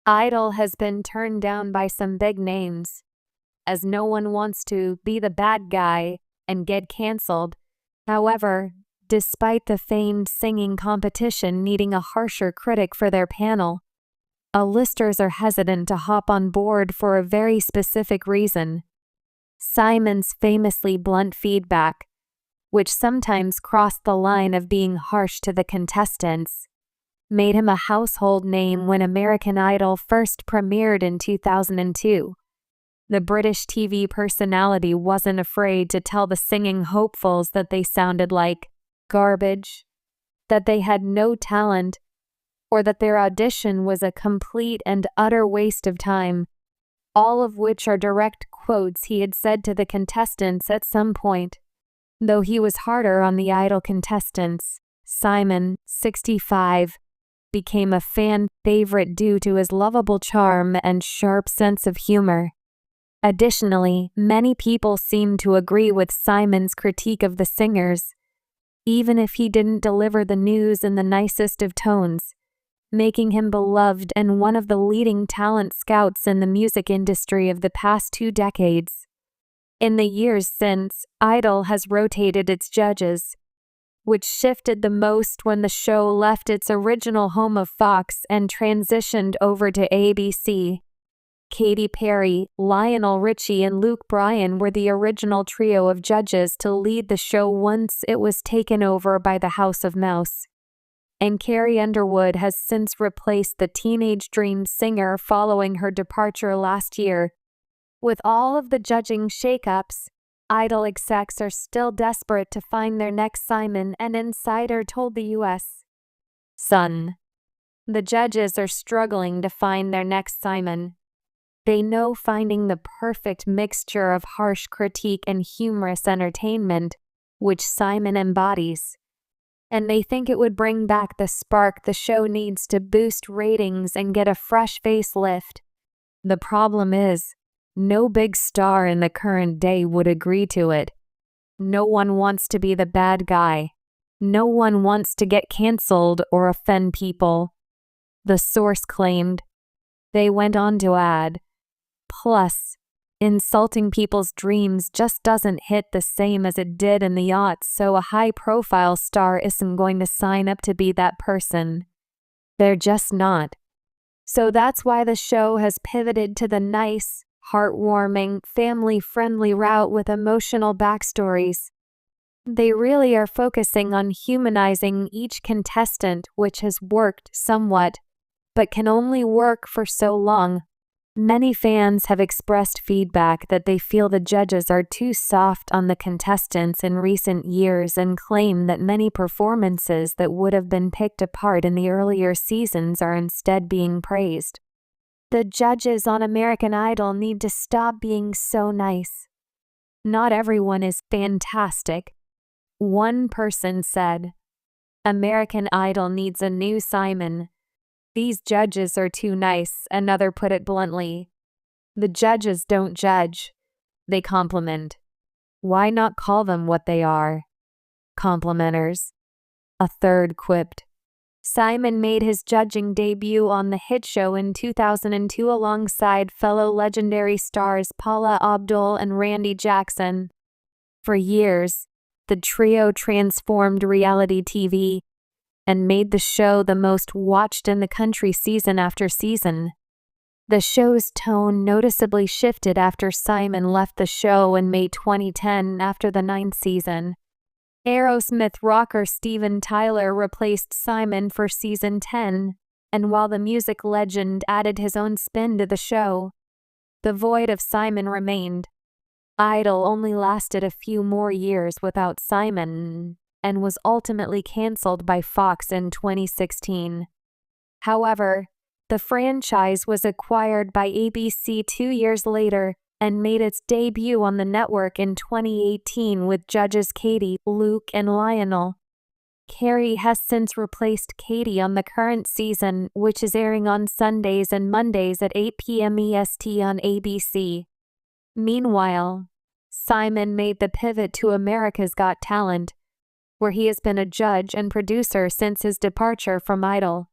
Idol has been turned down by some big names, as no one wants to be the bad guy and get canceled. However, despite the famed singing competition needing a harsher critic for their panel, A-listers are hesitant to hop on board for a very specific reason. Simon's famously blunt feedback, which sometimes crossed the line of being harsh to the contestants, made him a household name when American Idol first premiered in 2002. The British TV personality wasn't afraid to tell the singing hopefuls that they sounded like garbage, that they had no talent, or that their audition was a complete and utter waste of time, all of which are direct quotes he had said to the contestants at some point. Though he was harder on the Idol contestants, Simon, 65, became a fan favorite due to his lovable charm and sharp sense of humor. Additionally, many people seemed to agree with Simon's critique of the singers, even if he didn't deliver the news in the nicest of tones, making him beloved and one of the leading talent scouts in the music industry of the past 2 decades. In the years since, Idol has rotated its judges, which shifted the most when the show left its original home of Fox and transitioned over to ABC. Katy Perry, Lionel Richie, and Luke Bryan were the original trio of judges to lead the show once it was taken over by the House of Mouse. And Carrie Underwood has since replaced the teenage dream singer following her departure last year. With all of the judging shakeups, Idol execs are still desperate to find their next Simon, an insider told the U.S. Sun. The judges are struggling to find their next Simon. They know finding the perfect mixture of harsh critique and humorous entertainment, which Simon embodies. And they think it would bring back the spark the show needs to boost ratings and get a fresh facelift. The problem is, no big star in the current day would agree to it. No one wants to be the bad guy. No one wants to get canceled or offend people, the source claimed. They went on to add, plus, insulting people's dreams just doesn't hit the same as it did in the aughts, so a high-profile star isn't going to sign up to be that person. They're just not. So that's why the show has pivoted to the nice, heartwarming, family-friendly route with emotional backstories. They really are focusing on humanizing each contestant, which has worked somewhat, but can only work for so long. Many fans have expressed feedback that they feel the judges are too soft on the contestants in recent years and claim that many performances that would have been picked apart in the earlier seasons are instead being praised. The judges on American Idol need to stop being so nice. Not everyone is fantastic. One person said, "American Idol needs a new Simon. These judges are too nice," another put it bluntly. The judges don't judge. They compliment. Why not call them what they are? Complimenters. A third quipped. Simon made his judging debut on the hit show in 2002 alongside fellow legendary stars Paula Abdul and Randy Jackson. For years, the trio transformed reality TV and made the show the most watched in the country season after season. The show's tone noticeably shifted after Simon left the show in May 2010 after the 9th season. Aerosmith rocker Steven Tyler replaced Simon for season 10, and while the music legend added his own spin to the show, the void of Simon remained. Idol only lasted a few more years without Simon, and was ultimately canceled by Fox in 2016. However, the franchise was acquired by ABC 2 years later and made its debut on the network in 2018 with judges Katy, Luke, and Lionel. Carrie has since replaced Katy on the current season, which is airing on Sundays and Mondays at 8 p.m. EST on ABC. Meanwhile, Simon made the pivot to America's Got Talent, where he has been a judge and producer since his departure from Idol.